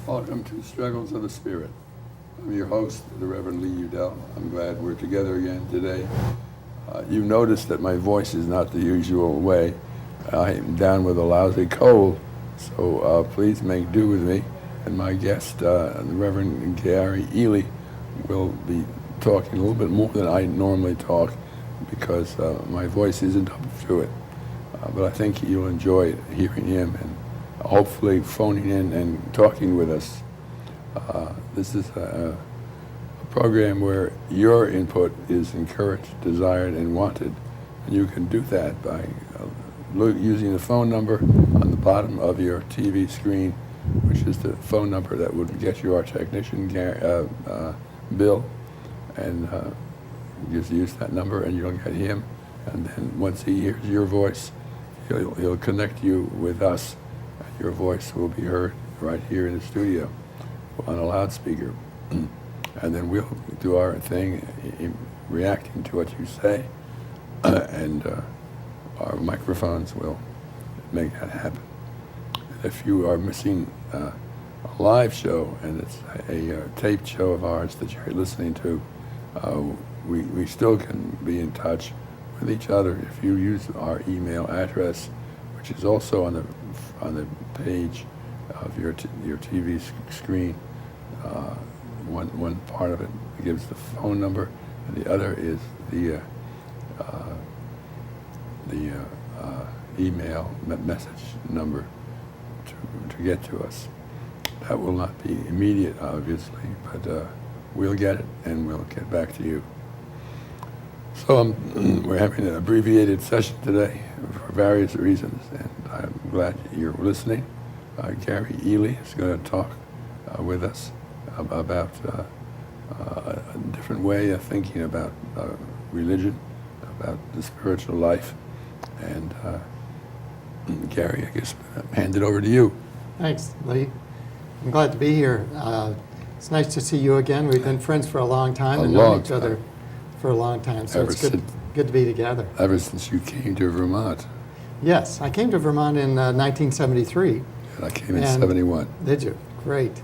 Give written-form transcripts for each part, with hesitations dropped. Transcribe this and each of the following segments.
Welcome to Struggles of the Spirit. I'm your host, the Reverend Leland Udell. I'm glad we're together again today. You noticed that my voice is not the usual way. I'm down with a lousy cold, so please make do with me. And my guest, the Reverend Gary Eley, will be talking a little bit more than I normally talk because my voice isn't up to it. But I think you'll enjoy hearing him and hopefully phoning in and talking with us. This is a program where your input is encouraged, desired, and wanted. And you can do that by using the phone number on the bottom of your TV screen, which is the phone number that would get you our technician, Bill. And just use that number and you'll get him. And then once he hears your voice, he'll connect you with us. Your voice will be heard right here in the studio on a loudspeaker. And then we'll do our thing in reacting to what you say, and our microphones will make that happen. And if you are missing a live show, and it's a taped show of ours that you're listening to, we still can be in touch with each other if you use our email address, which is also on the page of your TV screen. One part of it gives the phone number, and the other is the email message number to get to us. That will not be immediate, obviously, but we'll get it and we'll get back to you. So we're having an abbreviated session today for various reasons, and I'm glad you're listening. Gary Eley is going to talk with us about a different way of thinking about religion, about the spiritual life. And Gary, I guess I'll hand it over to you. Thanks, Lee. I'm glad to be here. It's nice to see you again. We've been friends for a long time and known each other for a long time, so it's good to be together. Ever since you came to Vermont. Yes, I came to Vermont in 1973. And I came in 71. Did you? Great.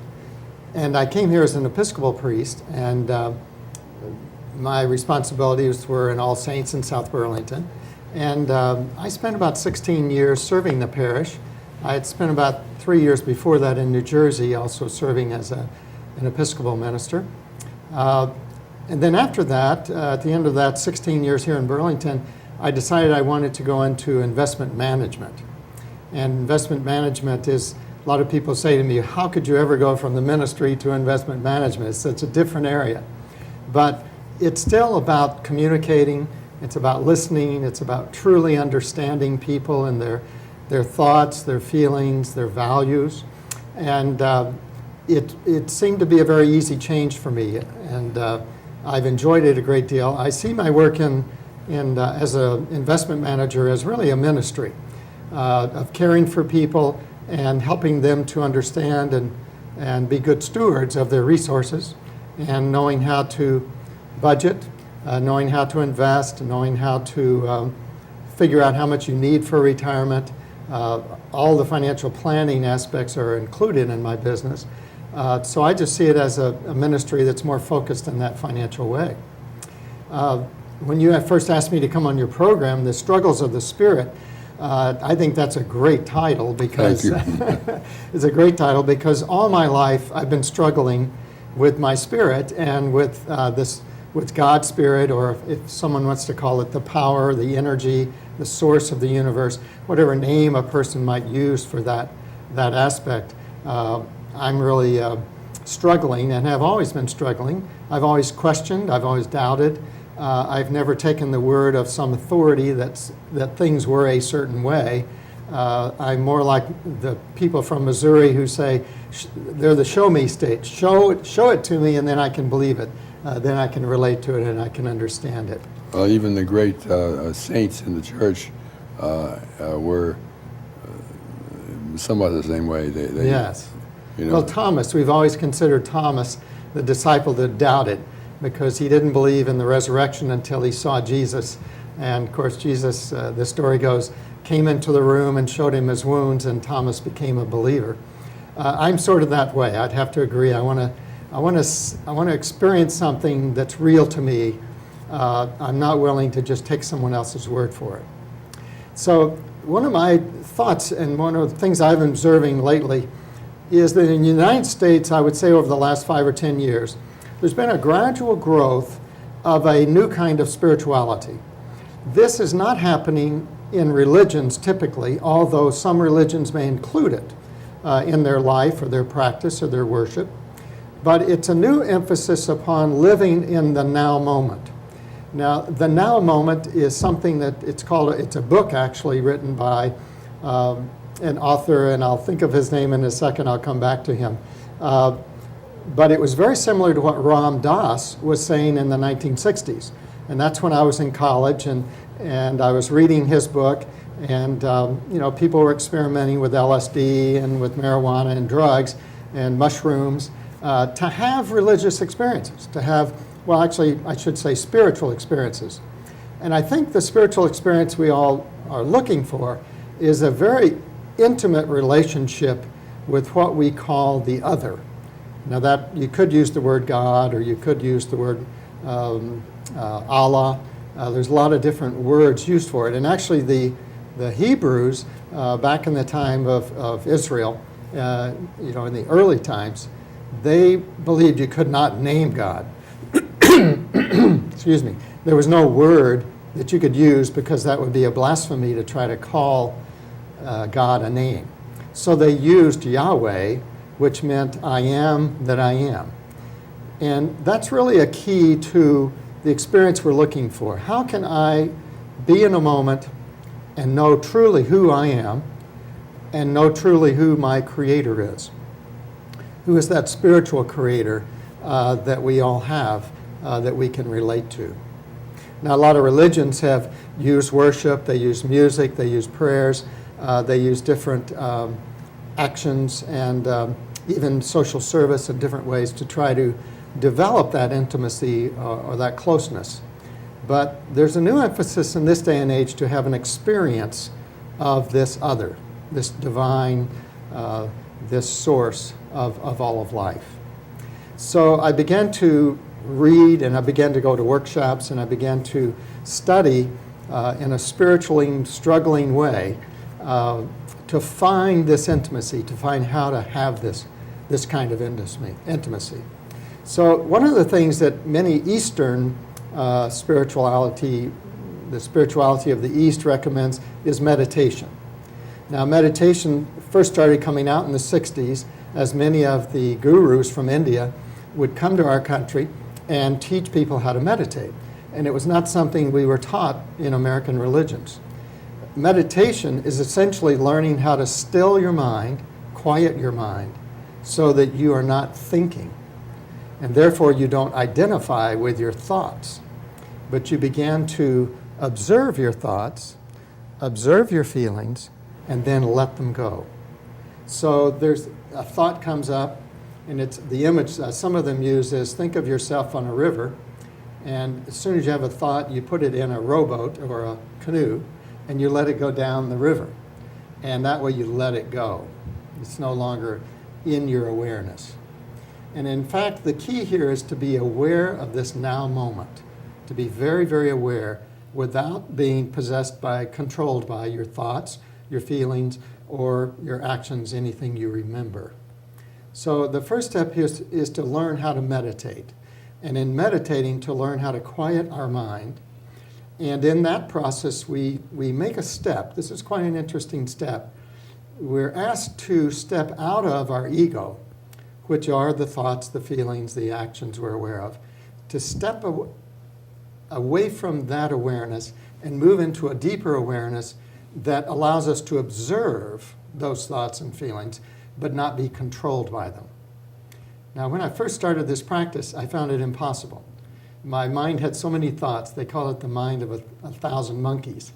And I came here as an Episcopal Priest, and my responsibilities were in All Saints in South Burlington. And I spent about 16 years serving the parish. I had spent about 3 years before that in New Jersey, also serving as an Episcopal minister. And then after that, at the end of that 16 years here in Burlington, I decided I wanted to go into investment management. And investment management is, a lot of people say to me, how could you ever go from the ministry to investment management? It's such a different area. But it's still about communicating, it's about listening, it's about truly understanding people and their thoughts, their feelings, their values. And it seemed to be a very easy change for me. And I've enjoyed it a great deal. I see my work as an investment manager as really a ministry of caring for people and helping them to understand and be good stewards of their resources, and knowing how to budget, knowing how to invest, knowing how to figure out how much you need for retirement. All the financial planning aspects are included in my business. So I just see it as a ministry that's more focused in that financial way. When you first asked me to come on your program, The Struggles of the Spirit, I think that's a great title because it's a great title because all my life I've been struggling with my spirit and with with God's spirit, or if someone wants to call it the power, the energy, the source of the universe, whatever name a person might use for that aspect. I'm really struggling and have always been struggling. I've always questioned, I've always doubted. I've never taken the word of some authority that things were a certain way. I'm more like the people from Missouri who say, they're the show me stage. Show it to me and then I can believe it. Then I can relate to it and I can understand it. Well, even the great saints in the church were somewhat the same way. Yes. You know. Well, Thomas, we've always considered Thomas the disciple that doubted because he didn't believe in the resurrection until he saw Jesus. And of course, Jesus, the story goes, came into the room and showed him his wounds, and Thomas became a believer. I'm sort of that way. I'd have to agree. I want to experience something that's real to me. I'm not willing to just take someone else's word for it. So one of my thoughts and one of the things I've been observing lately is that in the United States, I would say over the last 5 or 10 years, there's been a gradual growth of a new kind of spirituality. This is not happening in religions typically, although some religions may include it in their life or their practice or their worship. But it's a new emphasis upon living in the now moment. Now, the now moment is something that it's a book actually written by an author, and I'll think of his name in a second, I'll come back to him. But it was very similar to what Ram Dass was saying in the 1960s. And that's when I was in college, and I was reading his book, and people were experimenting with LSD and with marijuana and drugs and mushrooms to have religious experiences, to have, well, actually, I should say spiritual experiences. And I think the spiritual experience we all are looking for is a very intimate relationship with what we call the other. Now that, you could use the word God, or you could use the word Allah. There's a lot of different words used for it. And actually the Hebrews, back in the time of Israel, in the early times, they believed you could not name God. Excuse me. There was no word that you could use because that would be a blasphemy to try to call God a name. So they used Yahweh, which meant I am that I am. And that's really a key to the experience we're looking for. How can I be in a moment and know truly who I am and know truly who my Creator is? Who is that spiritual Creator that we all have that we can relate to? Now, a lot of religions have used worship, they use music, they use prayers, they use different actions and even social service in different ways to try to develop that intimacy or that closeness. But there's a new emphasis in this day and age to have an experience of this other, this divine, this source of all of life. So I began to read, and I began to go to workshops, and I began to study in a spiritually struggling way to find this intimacy, to find how to have this kind of intimacy. So one of the things that many Eastern spirituality, the spirituality of the East recommends is meditation. Now, meditation first started coming out in the 60s as many of the gurus from India would come to our country and teach people how to meditate. And it was not something we were taught in American religions. Meditation is essentially learning how to still your mind, quiet your mind, so that you are not thinking. And therefore you don't identify with your thoughts, but you begin to observe your thoughts, observe your feelings, and then let them go. So there's a thought comes up, and it's the image some of them use is think of yourself on a river, and as soon as you have a thought, you put it in a rowboat or a canoe, and you let it go down the river. And that way you let it go. It's no longer in your awareness. And in fact, the key here is to be aware of this now moment, to be very, very aware without being possessed by, controlled by your thoughts, your feelings, or your actions, anything you remember. So the first step is to learn how to meditate. And in meditating, to learn how to quiet our mind. And in that process, we make a step. This is quite an interesting step. We're asked to step out of our ego, which are the thoughts, the feelings, the actions we're aware of, to step away from that awareness and move into a deeper awareness that allows us to observe those thoughts and feelings, but not be controlled by them. Now, when I first started this practice, I found it impossible. My mind had so many thoughts. They call it the mind of a thousand monkeys.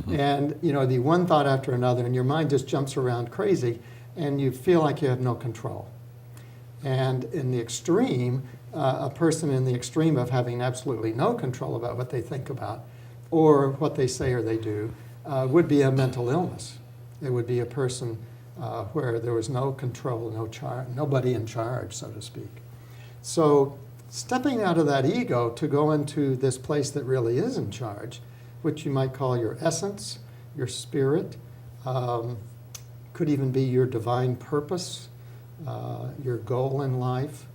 And, the one thought after another, and your mind just jumps around crazy, and you feel like you have no control. And in the extreme, a person in the extreme of having absolutely no control about what they think about or what they say or they do would be a mental illness. It would be a person where there was no control, nobody in charge, so to speak. So stepping out of that ego to go into this place that really is in charge, which you might call your essence, your spirit, could even be your divine purpose, your goal in life,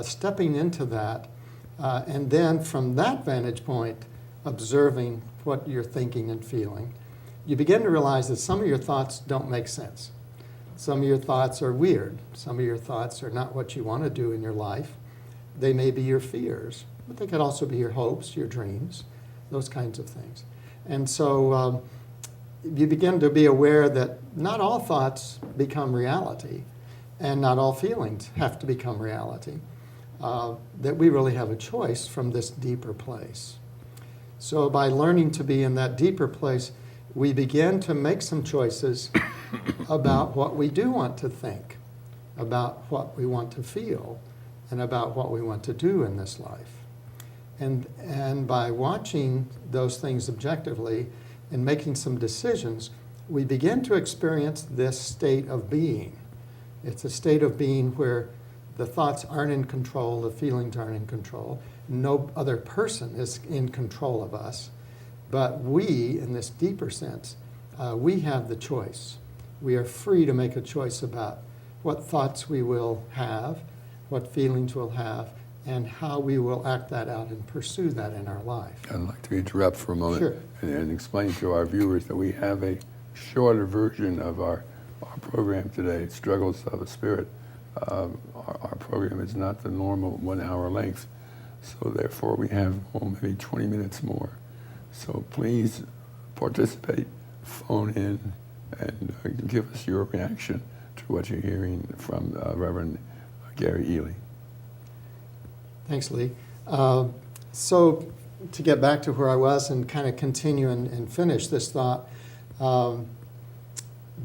stepping into that, and then from that vantage point, observing what you're thinking and feeling, you begin to realize that some of your thoughts don't make sense. Some of your thoughts are weird. Some of your thoughts are not what you want to do in your life. They may be your fears, but they could also be your hopes, your dreams, those kinds of things. And so you begin to be aware that not all thoughts become reality, and not all feelings have to become reality, that we really have a choice from this deeper place. So by learning to be in that deeper place, we begin to make some choices about what we do want to think, about what we want to feel, and about what we want to do in this life. And by watching those things objectively and making some decisions, we begin to experience this state of being. It's a state of being where the thoughts aren't in control, the feelings aren't in control, no other person is in control of us, but we, in this deeper sense, we have the choice. We are free to make a choice about what thoughts we will have, what feelings we'll have, and how we will act that out and pursue that in our life. I'd like to interrupt for a moment. Sure. and explain to our viewers that we have a shorter version of our program today, Struggles of the Spirit. Our program is not the normal 1 hour length, so therefore we have maybe 20 minutes more. So please participate, phone in, and give us your reaction to what you're hearing from Reverend Gary Eley. Thanks, Lee. So to get back to where I was and kind of continue and finish this thought,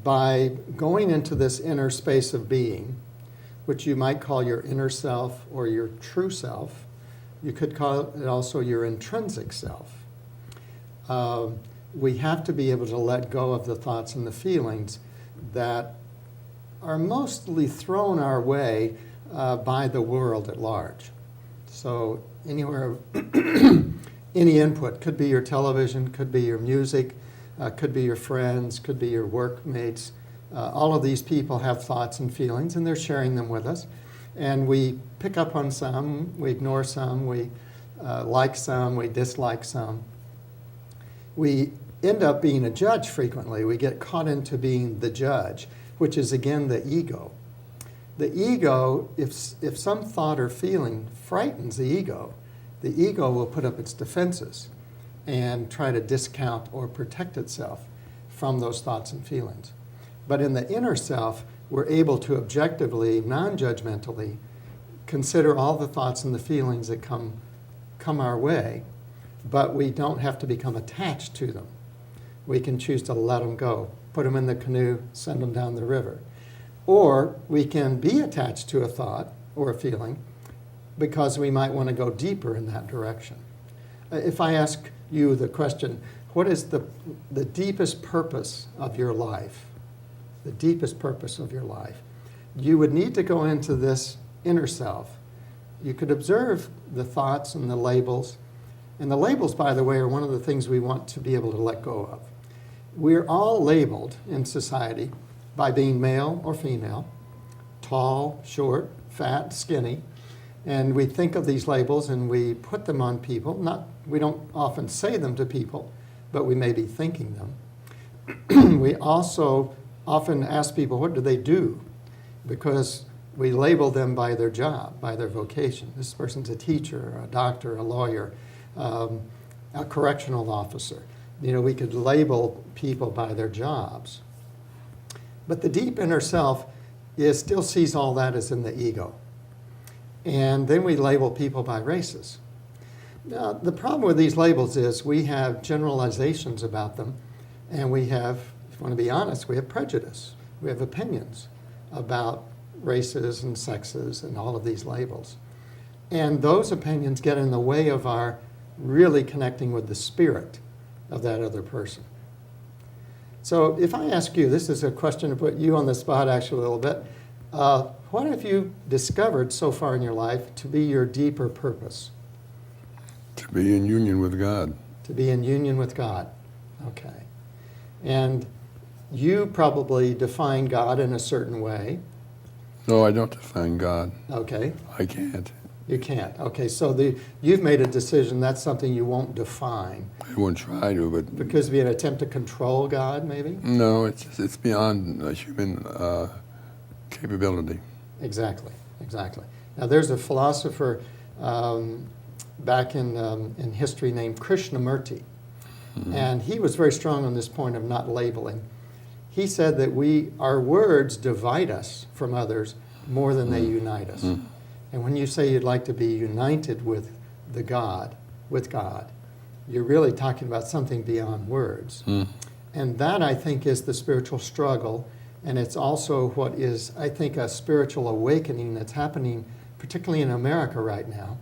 by going into this inner space of being, which you might call your inner self or your true self, you could call it also your intrinsic self. We have to be able to let go of the thoughts and the feelings that are mostly thrown our way by the world at large. So anywhere, any input, could be your television, could be your music, could be your friends, could be your workmates. All of these people have thoughts and feelings, and they're sharing them with us. And we pick up on some, we ignore some, we like some, we dislike some. We end up being a judge frequently. We get caught into being the judge, which is, again, the ego. The ego, if some thought or feeling frightens the ego will put up its defenses and try to discount or protect itself from those thoughts and feelings. But in the inner self, we're able to objectively, non-judgmentally, consider all the thoughts and the feelings that come our way, but we don't have to become attached to them. We can choose to let them go, put them in the canoe, send them down the river. Or we can be attached to a thought or a feeling because we might want to go deeper in that direction. If I ask you the question, what is the deepest purpose of your life? The deepest purpose of your life. You would need to go into this inner self. You could observe the thoughts and the labels. And the labels, by the way, are one of the things we want to be able to let go of. We're all labeled in society by being male or female, tall, short, fat, skinny. And we think of these labels and we put them on people. We don't often say them to people, but we may be thinking them. We also often ask people, what do they do? Because we label them by their job, by their vocation. This person's a teacher, a doctor, a lawyer, a correctional officer. We could label people by their jobs. But the deep inner self still sees all that as in the ego. And then we label people by races. Now, the problem with these labels is we have generalizations about them, and we have, if you want to be honest, we have prejudice. We have opinions about races and sexes and all of these labels. And those opinions get in the way of our really connecting with the spirit of that other person. So if I ask you, this is a question to put you on the spot actually a little bit, what have you discovered so far in your life to be your deeper purpose? To be in union with God. To be in union with God. Okay. And you probably define God in a certain way. No, I don't define God. Okay. I can't. You can't. Okay, so you've made a decision that's something you won't define. I won't try to, but... Because it'd be an attempt to control God, maybe? No, it's beyond human capability. Exactly. Now, there's a philosopher back in history named Krishnamurti, and he was very strong on this point of not labeling. He said that our words divide us from others more than they unite us. And when you say you'd like to be united with God, you're really talking about something beyond words. And that, I think, is the spiritual struggle. And it's also what is, I think, a spiritual awakening that's happening, particularly in America right now.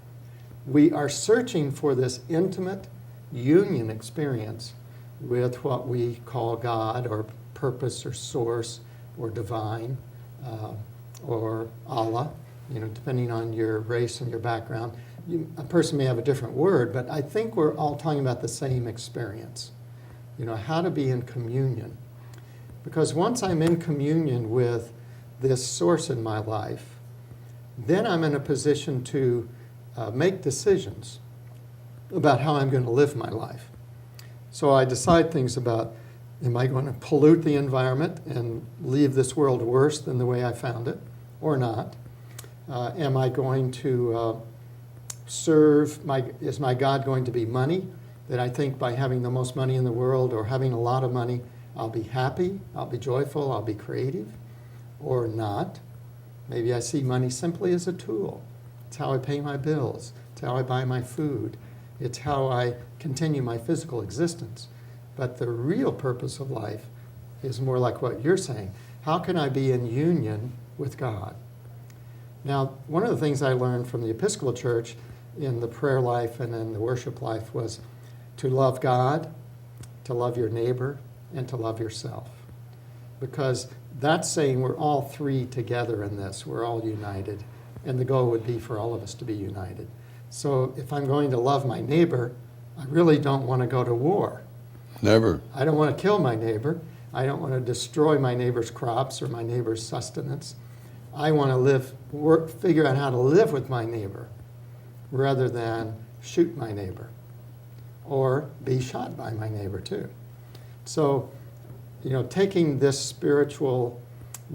We are searching for this intimate union experience with what we call God or purpose or source or divine or Allah. Depending on your race and your background, a person may have a different word, but I think we're all talking about the same experience. How to be in communion. Because once I'm in communion with this source in my life, then I'm in a position to make decisions about how I'm going to live my life. So I decide things about, am I going to pollute the environment and leave this world worse than the way I found it, or not? Am I going to is my God going to be money? That I think by having the most money in the world or having a lot of money, I'll be happy, I'll be joyful, I'll be creative, or not. Maybe I see money simply as a tool. It's how I pay my bills. It's how I buy my food. It's how I continue my physical existence. But the real purpose of life is more like what you're saying. How can I be in union with God? Now, one of the things I learned from the Episcopal Church in the prayer life and in the worship life was to love God, to love your neighbor, and to love yourself. Because that's saying we're all three together in this. We're all united. And the goal would be for all of us to be united. So if I'm going to love my neighbor, I really don't want to go to war. Never. I don't want to kill my neighbor. I don't want to destroy my neighbor's crops or my neighbor's sustenance. I want to figure out how to live with my neighbor rather than shoot my neighbor or be shot by my neighbor too. So, taking this spiritual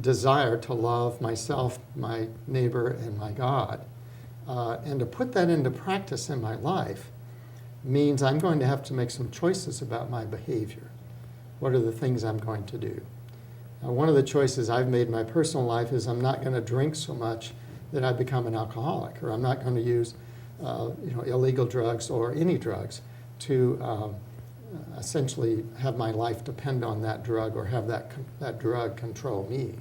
desire to love myself, my neighbor, and my God, and to put that into practice in my life means I'm going to have to make some choices about my behavior. What are the things I'm going to do? Now, one of the choices I've made in my personal life is I'm not going to drink so much that I become an alcoholic, or I'm not going to use illegal drugs or any drugs to essentially have my life depend on that drug or have that drug control me.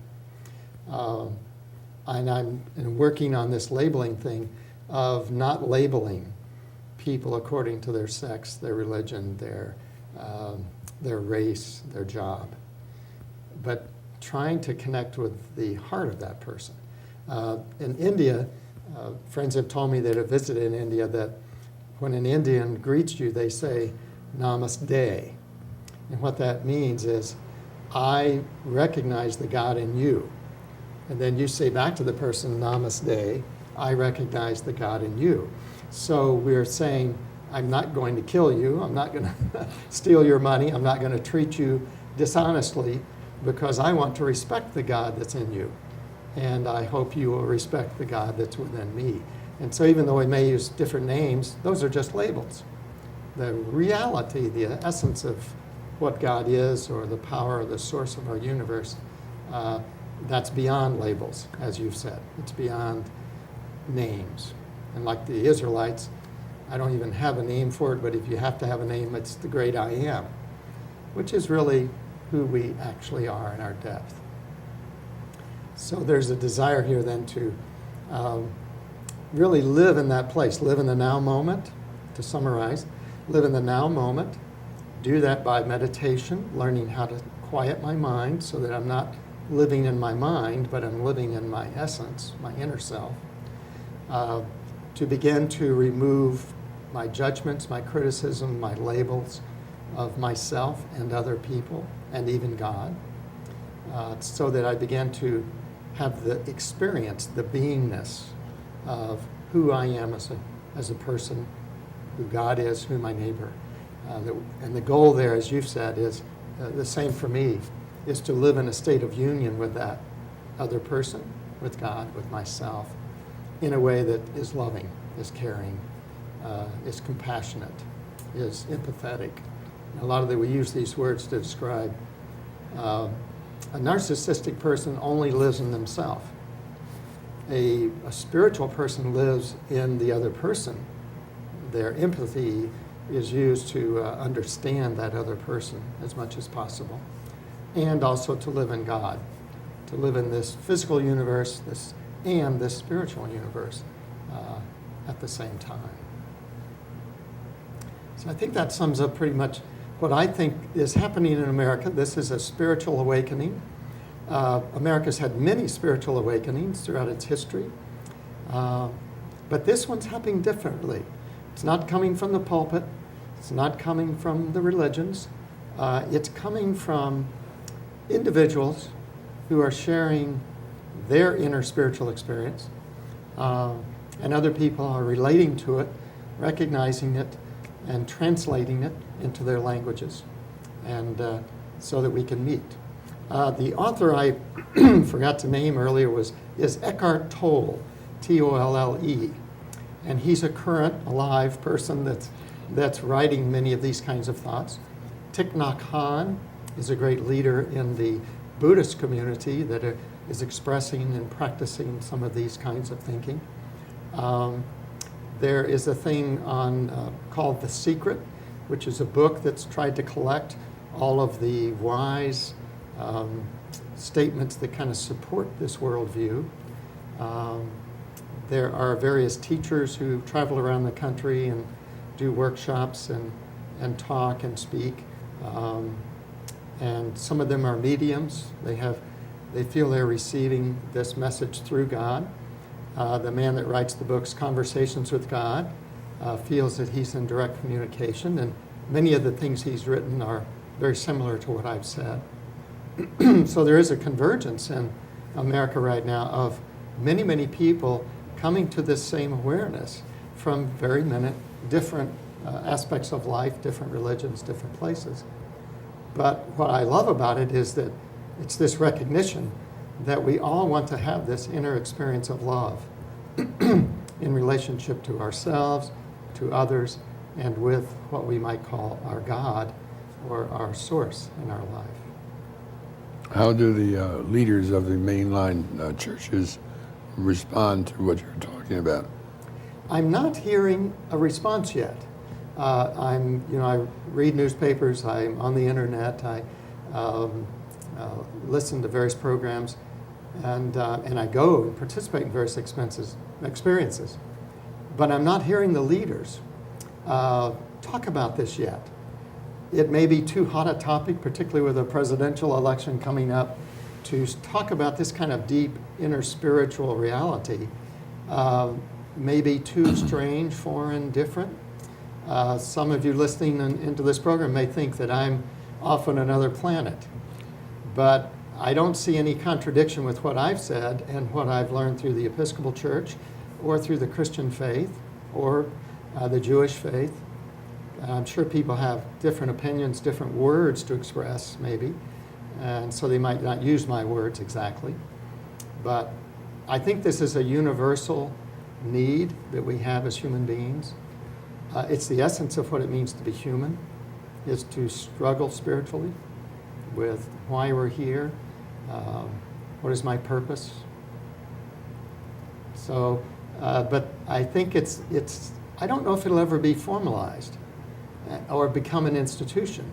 And I'm working on this labeling thing of not labeling people according to their sex, their religion, their race, their job, but trying to connect with the heart of that person. In India, friends have told me that have visited in India that when an Indian greets you, they say, Namaste. And what that means is, I recognize the God in you. And then you say back to the person, Namaste, I recognize the God in you. So we're saying, I'm not going to kill you, I'm not going to steal your money, I'm not going to treat you dishonestly, because I want to respect the God that's in you. And I hope you will respect the God that's within me. And so even though we may use different names, those are just labels. The reality, the essence of what God is, or the power or the source of our universe, that's beyond labels, as you've said. It's beyond names. And like the Israelites, I don't even have a name for it, but if you have to have a name, it's the great I am, which is really who we actually are in our depth. So there's a desire here then to really live in that place, live in the now moment, to summarize, live in the now moment. Do that by meditation, learning how to quiet my mind so that I'm not living in my mind, but I'm living in my essence, my inner self. To begin to remove my judgments, my criticism, my labels of myself and other people, and even God, so that I began to have the experience, the beingness of who I am as a person, who God is, who my neighbor. And the goal there, as you've said, is the same for me, is to live in a state of union with that other person, with God, with myself, in a way that is loving, is caring, is compassionate, is empathetic. We use these words to describe a narcissistic person only lives in themselves. A spiritual person lives in the other person. Their empathy is used to understand that other person as much as possible, and also to live in God, to live in this physical universe and this spiritual universe at the same time. So I think that sums up pretty much what I think is happening in America. This is a spiritual awakening. America's had many spiritual awakenings throughout its history, but this one's happening differently. It's not coming from the pulpit. It's not coming from the religions. It's coming from individuals who are sharing their inner spiritual experience, and other people are relating to it, recognizing it, and translating it into their languages, and so that we can meet. The author I forgot to name earlier is Eckhart Tolle, Tolle, and he's a current, alive person that's writing many of these kinds of thoughts. Thich Nhat Hanh is a great leader in the Buddhist community that is expressing and practicing some of these kinds of thinking. There is a thing called The Secret, which is a book that's tried to collect all of the wise statements that kind of support this worldview. There are various teachers who travel around the country and do workshops and talk and speak. And some of them are mediums. They feel they're receiving this message through God. The man that writes the books Conversations with God feels that he's in direct communication, and many of the things he's written are very similar to what I've said. So there is a convergence in America right now of many, many people coming to this same awareness from very many different aspects of life, different religions, different places. But what I love about it is that it's this recognition that we all want to have this inner experience of love in relationship to ourselves, to others, and with what we might call our God or our source in our life. How do the leaders of the mainline churches respond to what you're talking about? I'm not hearing a response yet. I read newspapers. I'm on the internet. I listen to various programs, and I go and participate in various experiences. But I'm not hearing the leaders talk about this yet. It may be too hot a topic, particularly with a presidential election coming up, to talk about this kind of deep inner spiritual reality. Maybe too strange, foreign, different. Some of you listening into this program may think that I'm off on another planet. But I don't see any contradiction with what I've said and what I've learned through the Episcopal Church or through the Christian faith or the Jewish faith. I'm sure people have different opinions, different words to express, maybe, and so they might not use my words exactly. But I think this is a universal need that we have as human beings. It's the essence of what it means to be human, is to struggle spiritually with why we're here, what is my purpose. So, but I think it's I don't know if it'll ever be formalized or become an institution,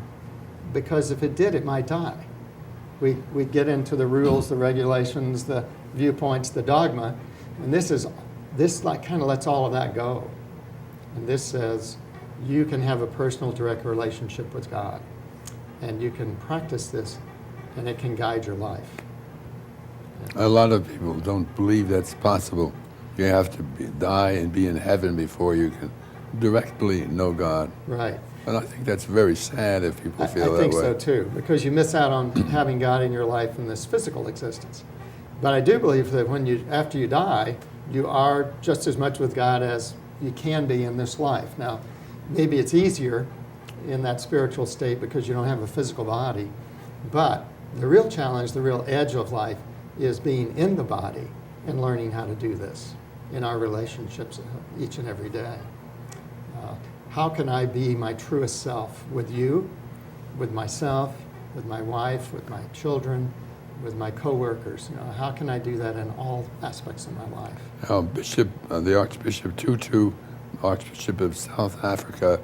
because if it did, it might die. We get into the rules, the regulations, the viewpoints, the dogma, and this like kind of lets all of that go. And this says you can have a personal, direct relationship with God, and you can practice this and it can guide your life. A lot of people don't believe that's possible. You have to die and be in heaven before you can directly know God. Right. And I think that's very sad if people feel that way. I think so too, because you miss out on having God in your life in this physical existence. But I do believe that after you die, you are just as much with God as you can be in this life. Now, maybe it's easier in that spiritual state because you don't have a physical body, but the real challenge, the real edge of life is being in the body and learning how to do this in our relationships each and every day. How can I be my truest self with you, with myself, with my wife, with my children, with my coworkers? How can I do that in all aspects of my life? The Archbishop Tutu, Archbishop of South Africa,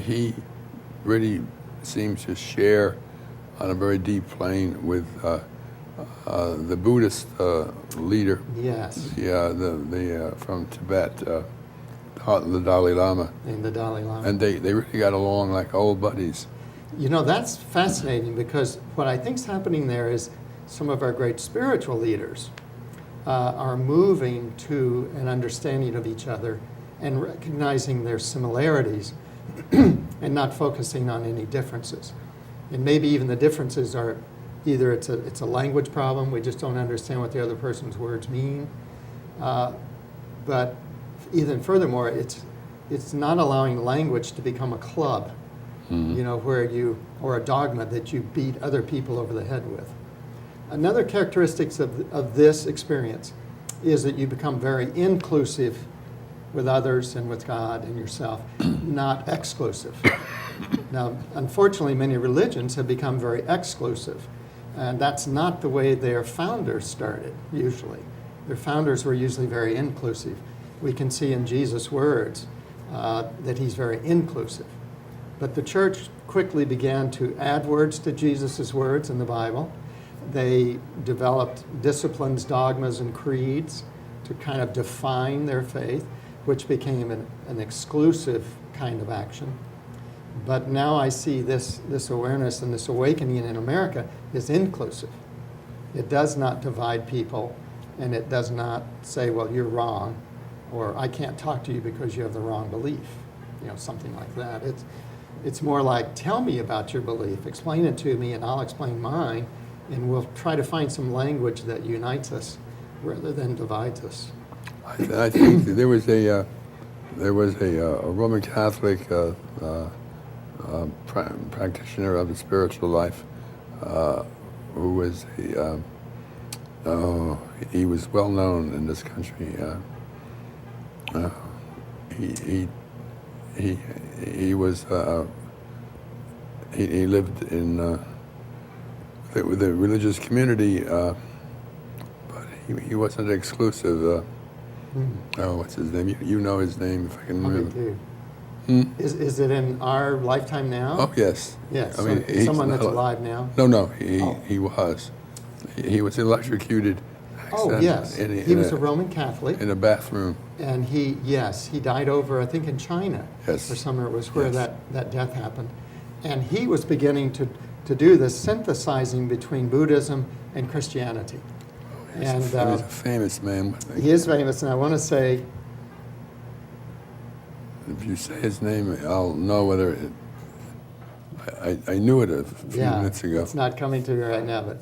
he really seems to share on a very deep plane with the Buddhist leader. Yes. The from Tibet, the Dalai Lama. And the Dalai Lama. And they really got along like old buddies. That's fascinating, because what I think is happening there is some of our great spiritual leaders are moving to an understanding of each other and recognizing their similarities and not focusing on any differences. And maybe even the differences are either it's a language problem, we just don't understand what the other person's words mean, but even furthermore, it's not allowing language to become a club, or a dogma that you beat other people over the head with. Another characteristic of this experience is that you become very inclusive with others and with God and yourself, not exclusive. Now, unfortunately, many religions have become very exclusive, and that's not the way their founders started, usually. Their founders were usually very inclusive. We can see in Jesus' words that he's very inclusive. But the church quickly began to add words to Jesus' words in the Bible. They developed disciplines, dogmas, and creeds to kind of define their faith, which became an exclusive kind of action. But now I see this awareness and this awakening in America is inclusive. It does not divide people, and it does not say, well, you're wrong, or I can't talk to you because you have the wrong belief, something like that. It's more like, tell me about your belief, explain it to me, and I'll explain mine, and we'll try to find some language that unites us rather than divides us. I think there was a Roman Catholic practitioner of the spiritual life who was he was well known in this country. He was he lived in with the religious community, but he wasn't exclusive. What's his name? You know his name, if I can remember. I do. Is it in our lifetime now? Oh, yes. Yes. I mean, so someone that's alive now? No. He was. He was electrocuted. Oh, yes. He was a Roman Catholic. In a bathroom. And he died over, I think, in China. Yes. Or somewhere was where that death happened. And he was beginning to do the synthesizing between Buddhism and Christianity. He's a famous man. He is famous, and I want to say... If you say his name, I'll know whether it... I knew it a few minutes ago. It's not coming to me right now, but...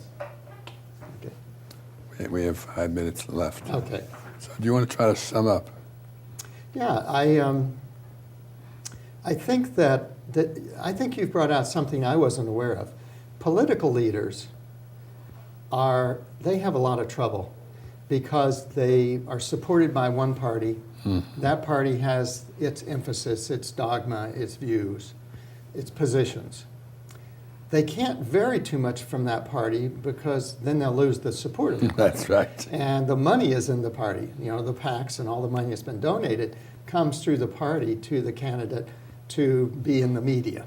Okay. We have 5 minutes left. Okay. So do you want to try to sum up? Yeah, I think I think you've brought out something I wasn't aware of. Political leaders they have a lot of trouble because they are supported by one party. That party has its emphasis, its dogma, its views, its positions. They can't vary too much from that party because then they'll lose the support of the party. That's right. And the money is in the party. The PACs and all the money that's been donated comes through the party to the candidate to be in the media.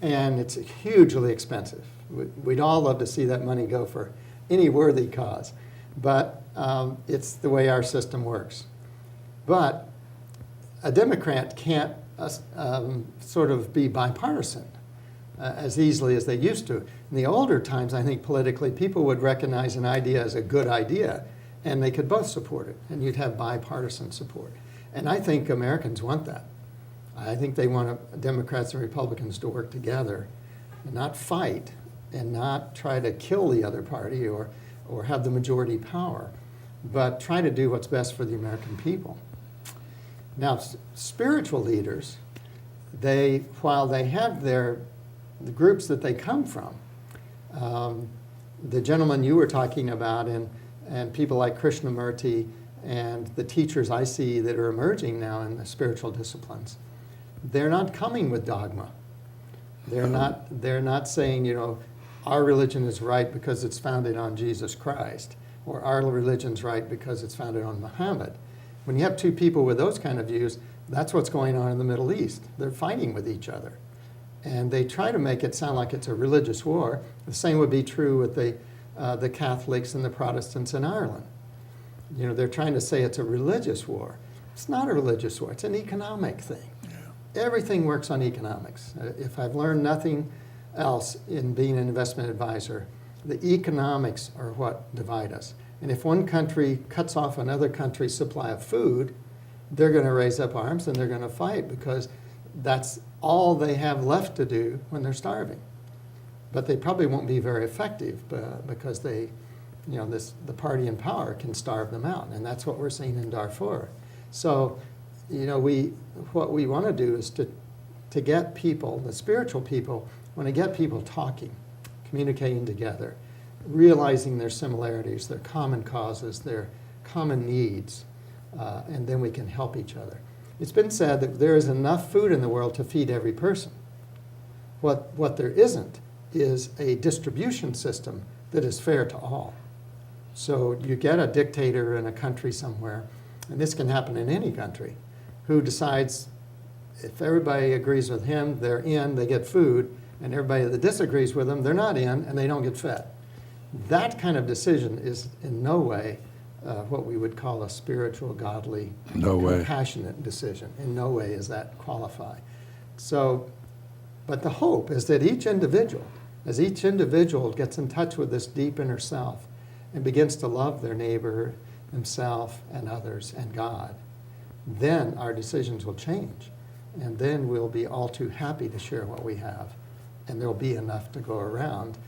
And it's hugely expensive. We'd all love to see that money go for any worthy cause. But it's the way our system works. But a Democrat can't sort of be bipartisan. as easily as they used to. In the older times, I think politically, people would recognize an idea as a good idea, and they could both support it, and you'd have bipartisan support. And I think Americans want that. I think they want Democrats and Republicans to work together and not fight and not try to kill the other party or have the majority power, but try to do what's best for the American people. Now, spiritual leaders, while they have the groups that they come from, the gentleman you were talking about and people like Krishnamurti and the teachers I see that are emerging now in the spiritual disciplines, they're not coming with dogma. They're not saying, you know, our religion is right because it's founded on Jesus Christ, or our religion's right because it's founded on Muhammad. When you have two people with those kind of views, that's what's going on in the Middle East. They're fighting with each other. And they try to make it sound like it's a religious war. The same would be true with the Catholics and the Protestants in Ireland. You know, they're trying to say it's a religious war. It's not a religious war. It's an economic thing. Yeah. Everything works on economics. If I've learned nothing else in being an investment advisor, the economics are what divide us. And if one country cuts off another country's supply of food, they're going to raise up arms and they're going to fight because that's all they have left to do when they're starving. But they probably won't be very effective because they, you know, the party in power can starve them out, and that's what we're seeing in Darfur. So, you know, what we want to do is to get people, the spiritual people, want to get people talking, communicating together, realizing their similarities, their common causes, their common needs, and then we can help each other. It's been said that there is enough food in the world to feed every person. What there isn't is a distribution system that is fair to all. So you get a dictator in a country somewhere, and this can happen in any country, who decides if everybody agrees with him, they're in, they get food, and everybody that disagrees with them, they're not in, and they don't get fed. That kind of decision is in no way what we would call a spiritual, godly, compassionate decision. In no way is that qualified. So, but the hope is that each individual, as each individual gets in touch with this deep inner self and begins to love their neighbor, himself, and others, and God, then our decisions will change. And then we'll be all too happy to share what we have. And there'll be enough to go around,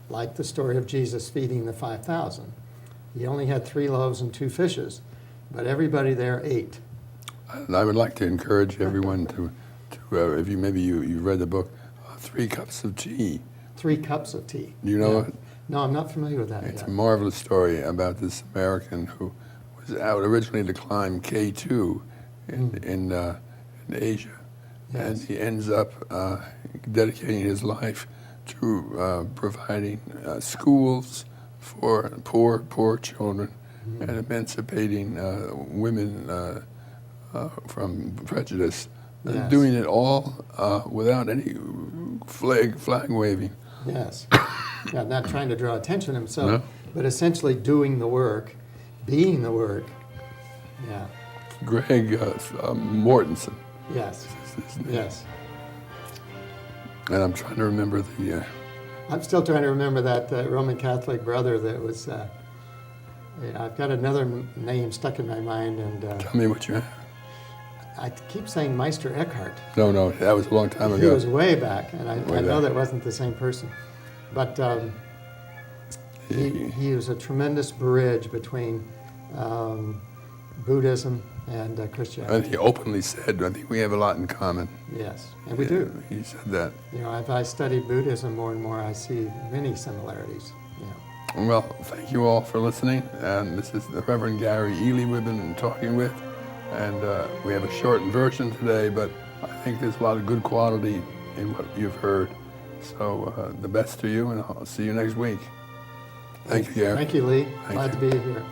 like the story of Jesus feeding the 5,000. He only had 3 loaves and 2 fishes, but everybody there ate. And I would like to encourage everyone to if you read the book, 3 cups of tea. 3 cups of tea. Do you know it? No, I'm not familiar with that. It's a marvelous story about this American who was out originally to climb K2 in Asia. Yes. And he ends up dedicating his life to providing schools for poor children and emancipating women from prejudice. Yes. Doing it all without any flag waving. Yes. Yeah, not trying to draw attention to himself, but essentially doing the work, being the work. Yeah. Greg Mortensen. Yes. Yes. And I'm trying to remember the... I'm still trying to remember that Roman Catholic brother that was... I've got another name stuck in my mind. And tell me what you have. I keep saying Meister Eckhart. No, that was a long time ago. He was way back, and I know that wasn't the same person. But he was a tremendous bridge between Buddhism and Christianity. And he openly said, I think we have a lot in common. Yes, and we do. He said that. You know, as I study Buddhism more and more, I see many similarities. Yeah. Well, thank you all for listening. And this is the Reverend Gary Eley we've been talking with. And we have a shortened version today, but I think there's a lot of good quality in what you've heard. So the best to you, and I'll see you next week. Thank you, Gary. Thank you, Lee. Glad to be here.